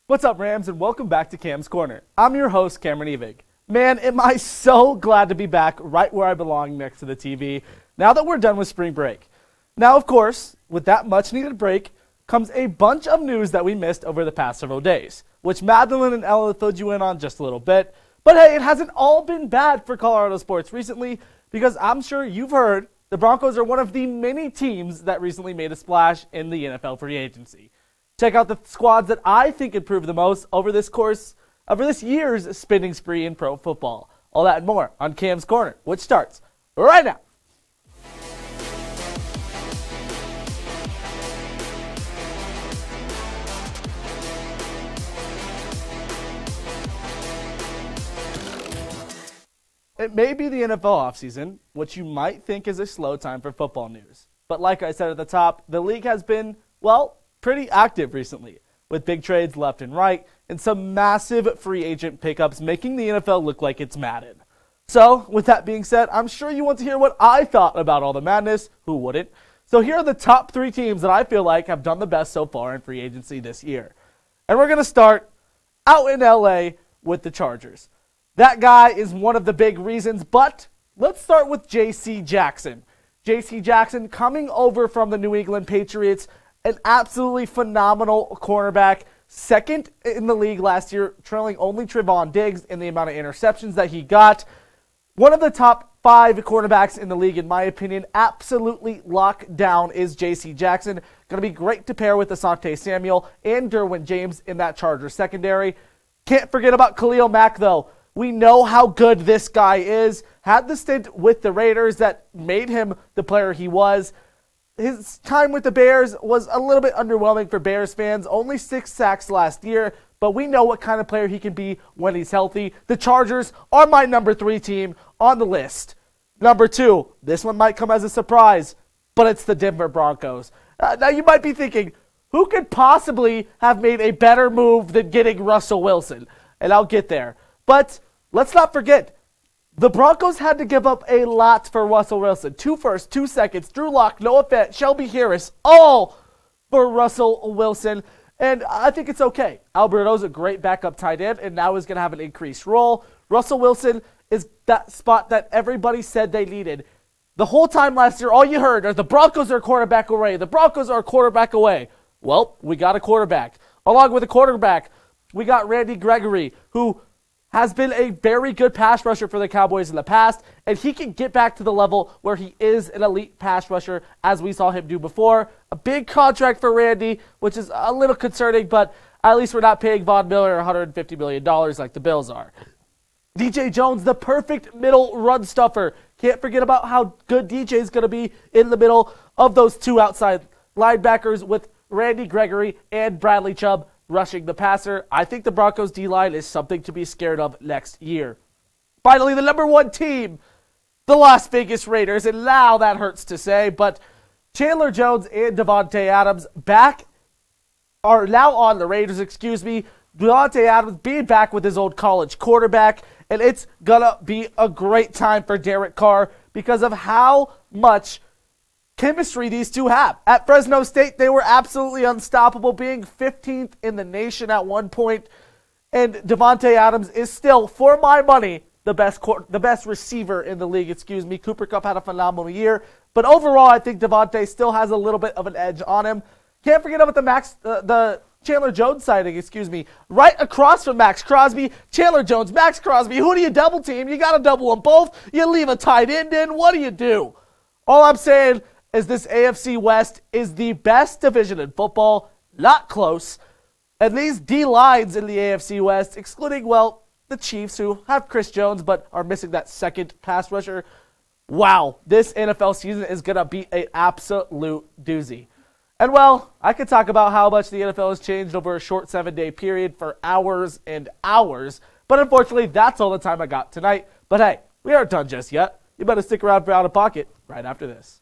What's up, Rams, and welcome back to Cam's Corner. I'm your host, Cameron Evig. Man, am I so glad to be back right where I belong next to the TV now that we're done with spring break. Now, of course, with that much-needed break comes a bunch of news that we missed over the past several days, which Madeline and Ella filled you in on just a little bit. But hey, it hasn't all been bad for Colorado sports recently, because I'm sure you've heard the Broncos are one of the many teams that recently made a splash in the NFL free agency. Check out the squads that I think improved the most over this year's spending spree in pro football. All that and more on Cam's Corner, which starts right now. It may be the NFL offseason, which you might think is a slow time for football news. But like I said at the top, the league has been, pretty active recently, with big trades left and right, and some massive free agent pickups making the NFL look like it's Madden. So, with that being said, I'm sure you want to hear what I thought about all the madness. Who wouldn't? So here are the top 3 teams that I feel like have done the best so far in free agency this year. And we're going to start out in LA with the Chargers. That guy is one of the big reasons, but let's start with J.C. Jackson. J.C. Jackson coming over from the New England Patriots, an absolutely phenomenal cornerback, second in the league last year, trailing only Trevon Diggs in the amount of interceptions that he got. One of the top 5 cornerbacks in the league, in my opinion, absolutely locked down is J.C. Jackson. Going to be great to pair with Asante Samuel and Derwin James in that Chargers secondary. Can't forget about Khalil Mack, though. We know how good this guy is. Had the stint with the Raiders that made him the player he was. His time with the Bears was a little bit underwhelming for Bears fans. Only 6 sacks last year, but we know what kind of player he can be when he's healthy. The Chargers are my number 3 team on the list. Number 2, this one might come as a surprise, but it's the Denver Broncos. Now you might be thinking, who could possibly have made a better move than getting Russell Wilson? And I'll get there. But let's not forget, the Broncos had to give up a lot for Russell Wilson. 2 firsts, 2 seconds, Drew Lock, Noah Fant, Shelby Harris, all for Russell Wilson. And I think it's okay. Alberto's a great backup tight end, and now is going to have an increased role. Russell Wilson is that spot that everybody said they needed. The whole time last year, all you heard are the Broncos are a quarterback away. The Broncos are a quarterback away. Well, we got a quarterback. Along with a quarterback, we got Randy Gregory, who has been a very good pass rusher for the Cowboys in the past, and he can get back to the level where he is an elite pass rusher, as we saw him do before. A big contract for Randy, which is a little concerning, but at least we're not paying Von Miller $150 million like the Bills are. DJ Jones, the perfect middle run stuffer. Can't forget about how good DJ is going to be in the middle of those 2 outside linebackers with Randy Gregory and Bradley Chubb rushing the passer. I think the Broncos D-line is something to be scared of next year. Finally, the number 1 team, the Las Vegas Raiders, and now that hurts to say, but Chandler Jones and Davante Adams are now on the Raiders, Davante Adams being back with his old college quarterback, and it's gonna be a great time for Derek Carr because of how much chemistry these two have. At Fresno State, they were absolutely unstoppable, being 15th in the nation at one point. And Davante Adams is still, for my money, the best receiver in the league. Cooper Kupp had a phenomenal year. But overall, I think Davante still has a little bit of an edge on him. Can't forget about the Chandler Jones sighting, right across from Max Crosby. Chandler Jones, Max Crosby. Who do you double team? You got to double them both. You leave a tight end in. What do you do? All I'm saying is this AFC West is the best division in football, not close. And these D-lines in the AFC West, excluding, the Chiefs, who have Chris Jones but are missing that second pass rusher. Wow, this NFL season is going to be an absolute doozy. And, I could talk about how much the NFL has changed over a short 7-day period for hours and hours, but unfortunately, that's all the time I got tonight. But hey, we aren't done just yet. You better stick around for Out of Pocket right after this.